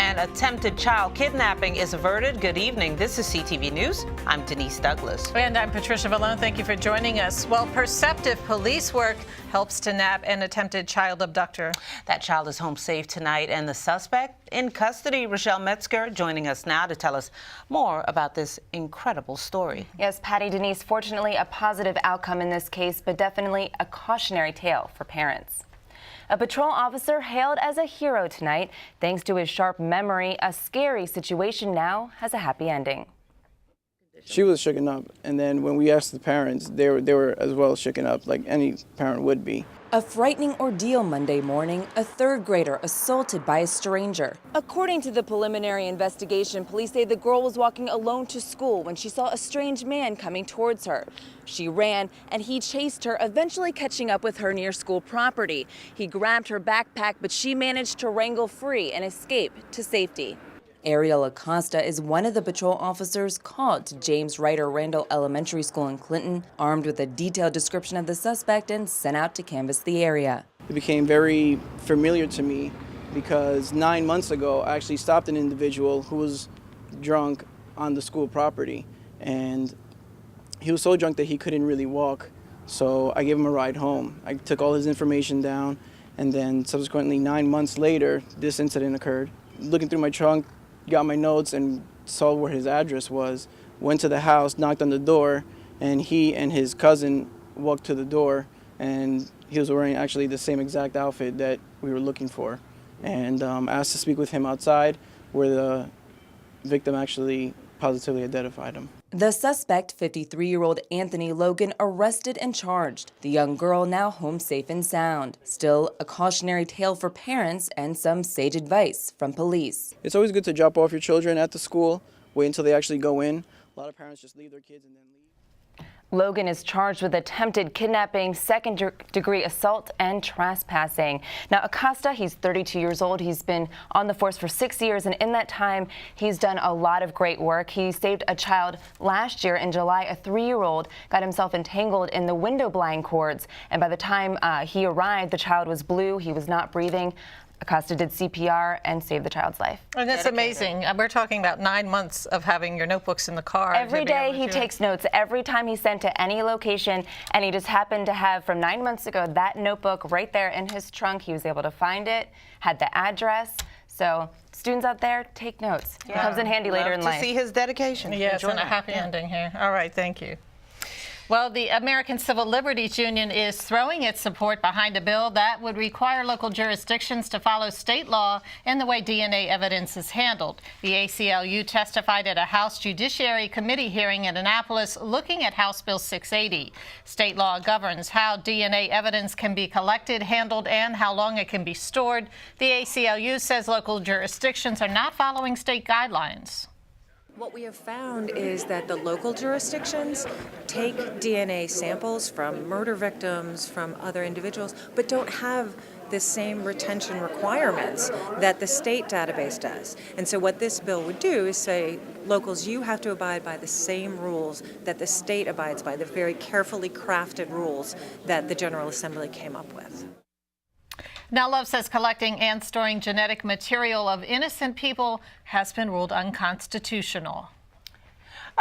and attempted child kidnapping is averted. Good evening. This is CTV News. I'm Denise Douglas. And I'm Patricia Vallone. Thank you for joining us. Well, perceptive police work helps to nab an attempted child abductor. That child is home safe tonight, and the suspect in custody. Rochelle Metzger joining us now to tell us more about this incredible story. Yes, Patty, Denise, fortunately a positive outcome in this case, but definitely a cautionary tale for parents. A patrol officer hailed as a hero tonight. Thanks to his sharp memory, a scary situation now has a happy ending. She was shooken up, and then when we asked the parents, they were as well shooken up, like any parent would be. A frightening ordeal Monday morning, a third grader assaulted by a stranger. According to the preliminary investigation, police say the girl was walking alone to school when she saw a strange man coming towards her. She ran and he chased her, eventually catching up with her near school property. He grabbed her backpack, but she managed to wrangle free and escape to safety. Ariel Acosta is one of the patrol officers called to James Ryder Randall Elementary School in Clinton, armed with a detailed description of the suspect and sent out to canvass the area. It became very familiar to me because 9 months ago, I actually stopped an individual who was drunk on the school property, and he was so drunk that he couldn't really walk. So I gave him a ride home. I took all his information down, and then subsequently 9 months later, this incident occurred. Looking through my trunk, got my notes and saw where his address was, went to the house, knocked on the door, and he and his cousin walked to the door, and he was wearing actually the same exact outfit that we were looking for, and asked to speak with him outside, where the victim actually positively identified him. The suspect, 53-year-old Anthony Logan, arrested and charged. The young girl now home safe and sound. Still, a cautionary tale for parents and some sage advice from police. It's always good to drop off your children at the school, wait until they actually go in. A lot of parents just leave their kids and then leave. Logan is charged with attempted kidnapping, second-degree assault, and trespassing. Now, Acosta, he's 32 years old. He's been on the force for 6 years, and in that time, he's done a lot of great work. He saved a child last year in July. A 3-year-old got himself entangled in the window blind cords, and by the time he arrived, the child was blue. He was not breathing. Acosta did CPR and saved the child's life. And that's amazing. We're talking about 9 months of having your notebooks in the car. Every day he takes notes. Every time he's sent to any location, and he just happened to have, from 9 months ago, that notebook right there in his trunk. He was able to find it, had the address. So students out there, take notes. Yeah. It comes in handy later in life. To see his dedication. Yes, and a happy ending here. All right, thank you. Well, the American Civil Liberties Union is throwing its support behind a bill that would require local jurisdictions to follow state law in the way DNA evidence is handled. The ACLU testified at a House Judiciary Committee hearing in Annapolis looking at House Bill 680. State law governs how DNA evidence can be collected, handled, and how long it can be stored. The ACLU says local jurisdictions are not following state guidelines. What we have found is that the local jurisdictions take DNA samples from murder victims, from other individuals, but don't have the same retention requirements that the state database does. And so what this bill would do is say, locals, you have to abide by the same rules that the state abides by, the very carefully crafted rules that the General Assembly came up with. Now, Love says collecting and storing genetic material of innocent people has been ruled unconstitutional.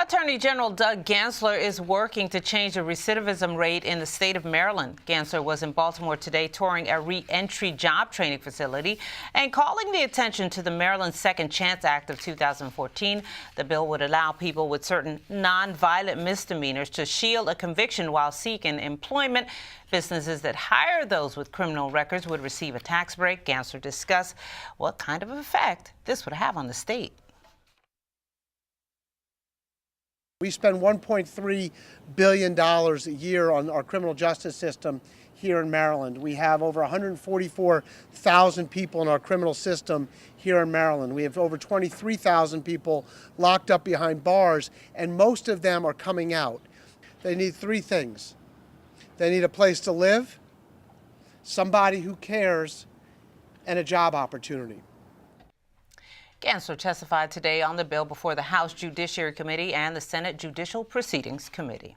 Attorney General Doug Gansler is working to change the recidivism rate in the state of Maryland. Gansler was in Baltimore today touring a re-entry job training facility and calling the attention to the Maryland Second Chance Act of 2014. The bill would allow people with certain non-violent misdemeanors to shield a conviction while seeking employment. Businesses that hire those with criminal records would receive a tax break. Gansler discussed what kind of effect this would have on the state. We spend $1.3 billion a year on our criminal justice system here in Maryland. We have over 144,000 people in our criminal system here in Maryland. We have over 23,000 people locked up behind bars, and most of them are coming out. They need three things. They need a place to live, somebody who cares, and a job opportunity. Gansler testified today on the bill before the House Judiciary Committee and the Senate Judicial Proceedings Committee.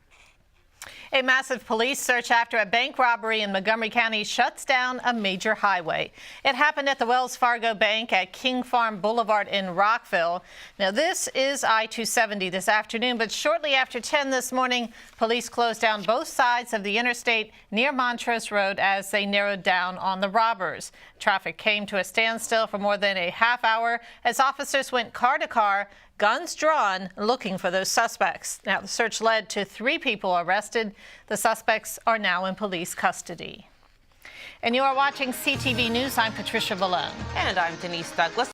A massive police search after a bank robbery in Montgomery County shuts down a major highway. It happened at the Wells Fargo Bank at King Farm Boulevard in Rockville. Now, this is I-270 this afternoon, but shortly after 10 this morning, police closed down both sides of the interstate near Montrose Road as they narrowed down on the robbers. Traffic came to a standstill for more than a half hour as officers went car to car, guns drawn, looking for those suspects. Now, the search led to 3 people arrested. The suspects are now in police custody. And you are watching CTV News. I'm Patricia Valone. And I'm Denise Douglas.